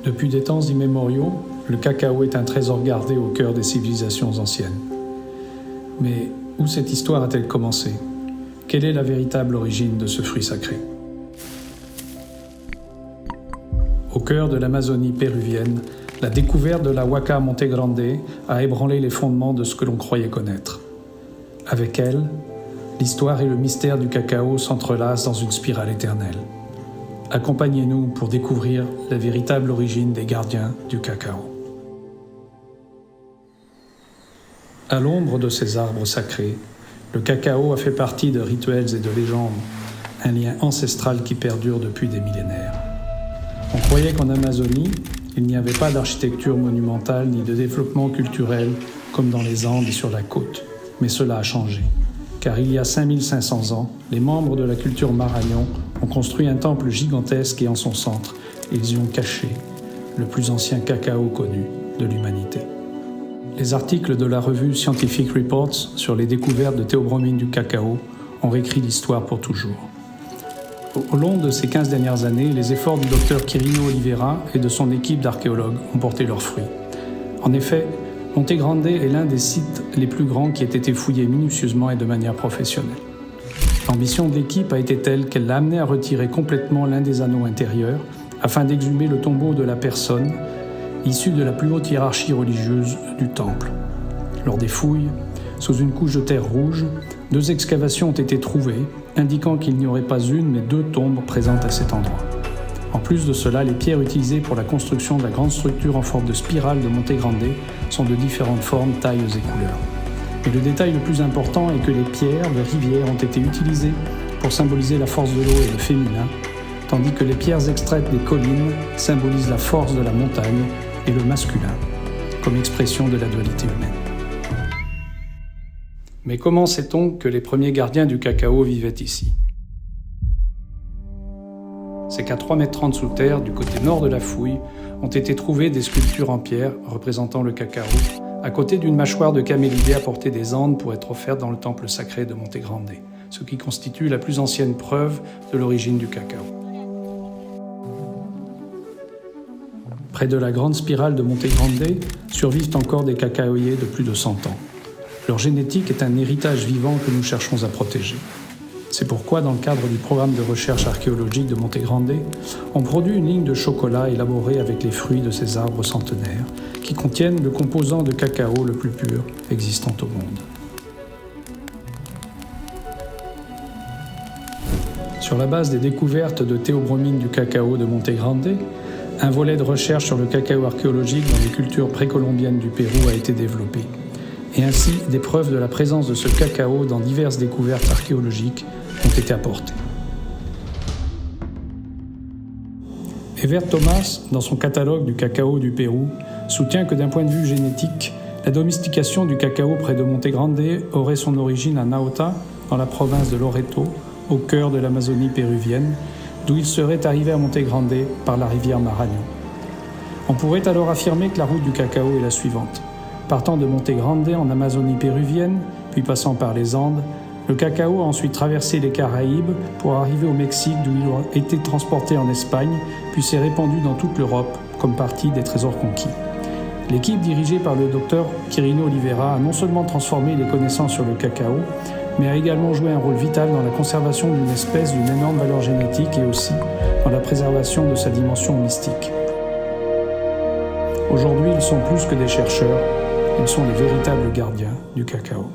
Depuis des temps immémoriaux, le cacao est un trésor gardé au cœur des civilisations anciennes. Mais où cette histoire a-t-elle commencé? Quelle est la véritable origine de ce fruit sacré? Au cœur de l'Amazonie péruvienne, la découverte de la Huaca Monte Grande a ébranlé les fondements de ce que l'on croyait connaître. Avec elle, l'histoire et le mystère du cacao s'entrelacent dans une spirale éternelle. Accompagnez-nous pour découvrir la véritable origine des gardiens du cacao. À l'ombre de ces arbres sacrés, le cacao a fait partie de rituels et de légendes, un lien ancestral qui perdure depuis des millénaires. On croyait qu'en Amazonie, il n'y avait pas d'architecture monumentale ni de développement culturel comme dans les Andes et sur la côte, mais cela a changé. Car il y a 5500 ans, les membres de la culture Marañón ont construit un temple gigantesque et en son centre, ils y ont caché le plus ancien cacao connu de l'humanité. Les articles de la revue Scientific Reports sur les découvertes de théobromine du cacao ont réécrit l'histoire pour toujours. Au long de ces 15 dernières années, les efforts du docteur Quirino Oliveira et de son équipe d'archéologues ont porté leurs fruits. En effet, Monte Grande est l'un des sites les plus grands qui ait été fouillé minutieusement et de manière professionnelle. L'ambition de l'équipe a été telle qu'elle l'a amené à retirer complètement l'un des anneaux intérieurs afin d'exhumer le tombeau de la personne issue de la plus haute hiérarchie religieuse du temple. Lors des fouilles, sous une couche de terre rouge, 2 excavations ont été trouvées, indiquant qu'il n'y aurait pas une mais 2 tombes présentes à cet endroit. En plus de cela, les pierres utilisées pour la construction de la grande structure en forme de spirale de Monte Grande sont de différentes formes, tailles et couleurs. Mais le détail le plus important est que les pierres de rivière ont été utilisées pour symboliser la force de l'eau et le féminin, tandis que les pierres extraites des collines symbolisent la force de la montagne et le masculin, comme expression de la dualité humaine. Mais comment sait-on que les premiers gardiens du cacao vivaient ici? C'est qu'à 3,30 m sous terre, du côté nord de la fouille, ont été trouvées des sculptures en pierre représentant le cacao, à côté d'une mâchoire de camélidé apportée des Andes pour être offerte dans le temple sacré de Monte Grande, ce qui constitue la plus ancienne preuve de l'origine du cacao. Près de la grande spirale de Monte Grande survivent encore des cacaoyers de plus de 100 ans. Leur génétique est un héritage vivant que nous cherchons à protéger. C'est pourquoi, dans le cadre du programme de recherche archéologique de Monte Grande, on produit une ligne de chocolat élaborée avec les fruits de ces arbres centenaires qui contiennent le composant de cacao le plus pur existant au monde. Sur la base des découvertes de théobromine du cacao de Monte Grande, un volet de recherche sur le cacao archéologique dans les cultures précolombiennes du Pérou a été développé. Et ainsi, des preuves de la présence de ce cacao dans diverses découvertes archéologiques ont été apportées. Evert Thomas, dans son catalogue du cacao du Pérou, soutient que d'un point de vue génétique, la domestication du cacao près de Monte Grande aurait son origine à Nauta, dans la province de Loreto, au cœur de l'Amazonie péruvienne, d'où il serait arrivé à Monte Grande par la rivière Marañón. On pourrait alors affirmer que la route du cacao est la suivante. Partant de Monte Grande en Amazonie péruvienne, puis passant par les Andes, le cacao a ensuite traversé les Caraïbes pour arriver au Mexique d'où il a été transporté en Espagne, puis s'est répandu dans toute l'Europe comme partie des trésors conquis. L'équipe dirigée par le docteur Quirino Oliveira a non seulement transformé les connaissances sur le cacao, mais a également joué un rôle vital dans la conservation d'une espèce d'une énorme valeur génétique et aussi dans la préservation de sa dimension mystique. Aujourd'hui, ils sont plus que des chercheurs, ils sont les véritables gardiens du cacao.